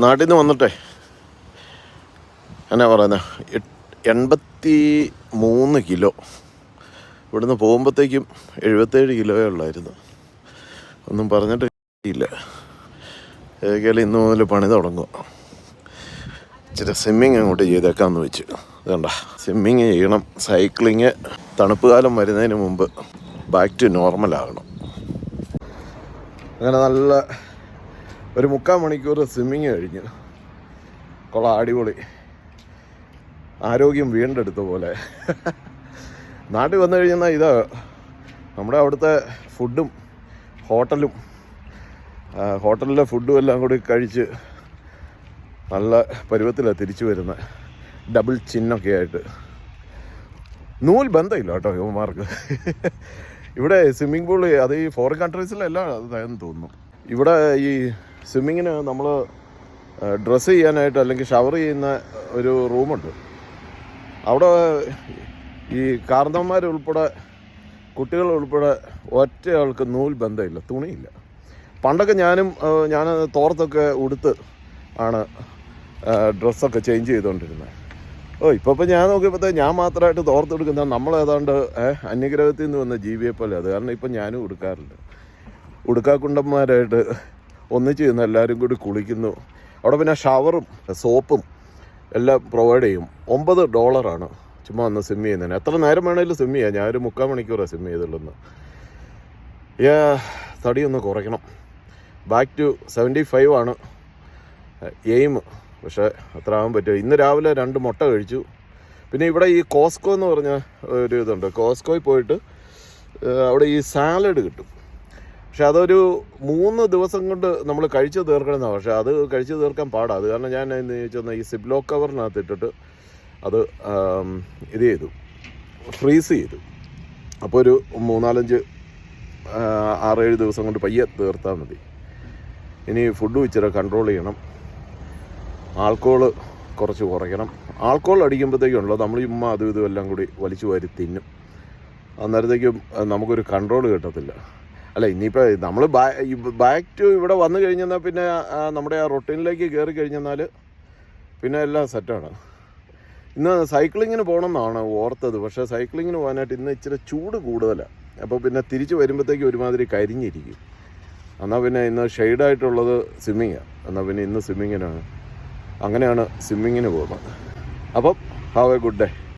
നാട്ടിൽ നിന്ന് വന്നിട്ടേ എന്നാ പറയുന്നത് 83 കിലോ. ഇവിടുന്ന് പോകുമ്പോഴത്തേക്കും 77 കിലോയേ ഉള്ളായിരുന്നു. ഒന്നും പറഞ്ഞിട്ട് ഇല്ല. ഏകദേശം ഇന്ന് മുതൽ പണി തുടങ്ങുക. ഇച്ചിരി സ്വിമ്മിങ് അങ്ങോട്ട് ചെയ്തേക്കാമെന്ന് വെച്ച്. അതുകൊണ്ടാ സ്വിമ്മിങ് ചെയ്യണം. സൈക്ലിങ് തണുപ്പ് കാലം വരുന്നതിന് മുമ്പ് ബാക്ക് ടു നോർമലാകണം. അങ്ങനെ നല്ല ഒരു 3/4 മണിക്കൂർ സ്വിമ്മിങ് കഴിഞ്ഞു. കൊള്ളാം, അടിപൊളി. ആരോഗ്യം വീണ്ടെടുത്ത പോലെ. നാട്ടിൽ വന്നു കഴിഞ്ഞാൽ ഇതാ നമ്മുടെ അവിടുത്തെ ഫുഡും ഹോട്ടലിലെ ഫുഡും എല്ലാം കൂടി കഴിച്ച് നല്ല പരുവത്തിലാണ് തിരിച്ചു വരുന്നത്. ഡബിൾ ചിന്നൊക്കെ ആയിട്ട്. നൂൽ ബന്ധമില്ല കേട്ടോ യുവമാർക്ക്. ഇവിടെ സ്വിമ്മിംഗ് പൂൾ അത് ഈ ഫോറിൻ കൺട്രീസിലെല്ലാം അതായെന്ന് തോന്നുന്നു. ഇവിടെ ഈ സ്വിമ്മിങ്ങിന് നമ്മൾ ഡ്രസ്സ് ചെയ്യാനായിട്ട് അല്ലെങ്കിൽ ഷവർ ചെയ്യുന്ന ഒരു റൂമുണ്ട്. അവിടെ ഈ കാർന്നവന്മാരുൾപ്പെടെ കുട്ടികൾ ഉൾപ്പെടെ ഒറ്റയാൾക്ക് നൂൽ ബന്ധമില്ല, തുണിയില്ല. പണ്ടൊക്കെ ഞാൻ തോർത്തൊക്കെ ഉടുത്ത് ആണ് ഡ്രസ്സൊക്കെ ചേഞ്ച് ചെയ്തുകൊണ്ടിരുന്നത്. ഇപ്പോൾ ഞാൻ നോക്കിയപ്പോഴത്തേക്ക് ഞാൻ മാത്രമായിട്ട് തോർത്തെടുക്കുന്ന നമ്മളേതാണ്ട് അന്യഗ്രഹത്തിൽ നിന്ന് വന്ന ജീവിയെ പോലെ. അത് കാരണം ഇപ്പം ഞാനും ഉടുക്കാറില്ല. ഉടുക്കാക്കുണ്ടന്മാരായിട്ട് ഒന്നിച്ച് ചെയ്യുന്ന എല്ലാവരും കൂടി കുളിക്കുന്നു. അവിടെ പിന്നെ ഷവറും സോപ്പും എല്ലാം പ്രൊവൈഡ് ചെയ്യും. $9 ചുമ്മാ ഒന്ന് സ്വിം ചെയ്യുന്നതിന്. എത്ര നേരം വേണമെങ്കിലും സ്വിം ചെയ്യാം. ഞാനൊരു 3/4 മണിക്കൂറാണ് സ്വിം ചെയ്തുള്ളൂ. തടിയൊന്ന് കുറയ്ക്കണം. ബാക്ക് ടു 75 ആണ് എയിം. പക്ഷേ അത്ര ആകാൻ പറ്റുമോ? ഇന്ന് രാവിലെ 2 മുട്ട കഴിച്ചു. പിന്നെ ഇവിടെ ഈ കോസ്കോ എന്ന് പറഞ്ഞ ഒരു ഇതുണ്ട്. കോസ്കോയിൽ പോയിട്ട് അവിടെ ഈ സാലഡ് കിട്ടും. പക്ഷെ അതൊരു 3 ദിവസം കൊണ്ട് നമ്മൾ കഴിച്ച് തീർക്കണമെന്നാണ്. പക്ഷേ അത് കഴിച്ച് തീർക്കാൻ പാടാണ്. അത് കാരണം ഞാൻ എന്ന് ചോദിച്ചാൽ ഈ സിബ്ലോ കവറിനകത്ത് ഇട്ടിട്ട് അത് ഇത് ചെയ്തു, ഫ്രീസ് ചെയ്തു. അപ്പോൾ ഒരു 3-4-5 6-7 ദിവസം കൊണ്ട് പയ്യെ തീർത്താൽ മതി. ഇനി ഫുഡ് ഇച്ചിരി കൺട്രോൾ ചെയ്യണം. ആൾക്കോൾ കുറച്ച് കുറയ്ക്കണം. ആൾക്കോൾ അടിക്കുമ്പോഴത്തേക്കുണ്ടല്ലോ നമ്മൾ ചുമ്മാ അതും ഇതും എല്ലാം കൂടി വലിച്ചു വാരി തിന്നും. അന്നേരത്തേക്കും നമുക്കൊരു കൺട്രോൾ കിട്ടത്തില്ല. അല്ല, ഇനിയിപ്പോൾ നമ്മൾ ബാക്ക് ടു ഇവിടെ വന്നു കഴിഞ്ഞെന്നാൽ പിന്നെ നമ്മുടെ ആ റൊട്ടീനിലേക്ക് കയറി കഴിഞ്ഞെന്നാൽ പിന്നെ എല്ലാം സെറ്റാണ്. ഇന്ന് സൈക്ലിങ്ങിന് പോകണം എന്നാണ് ഓർത്തത്. പക്ഷേ സൈക്ലിങ്ങിന് പോകാനായിട്ട് ഇന്ന് ഇച്ചിരി ചൂട് കൂടുതലാണ്. അപ്പോൾ പിന്നെ തിരിച്ച് വരുമ്പോഴത്തേക്ക് ഒരുമാതിരി കരിഞ്ഞിരിക്കും. എന്നാൽ പിന്നെ ഇന്ന് ഷെയ്ഡായിട്ടുള്ളത് സ്വിമ്മിങ്ങാണ്. എന്നാൽ പിന്നെ ഇന്ന് സ്വിമ്മിങ്ങിനാണ്. അങ്ങനെയാണ് സ്വിമ്മിങ്ങിന് പോകുന്നത്. അപ്പം ഹാവ് എ ഗുഡ് ഡേ.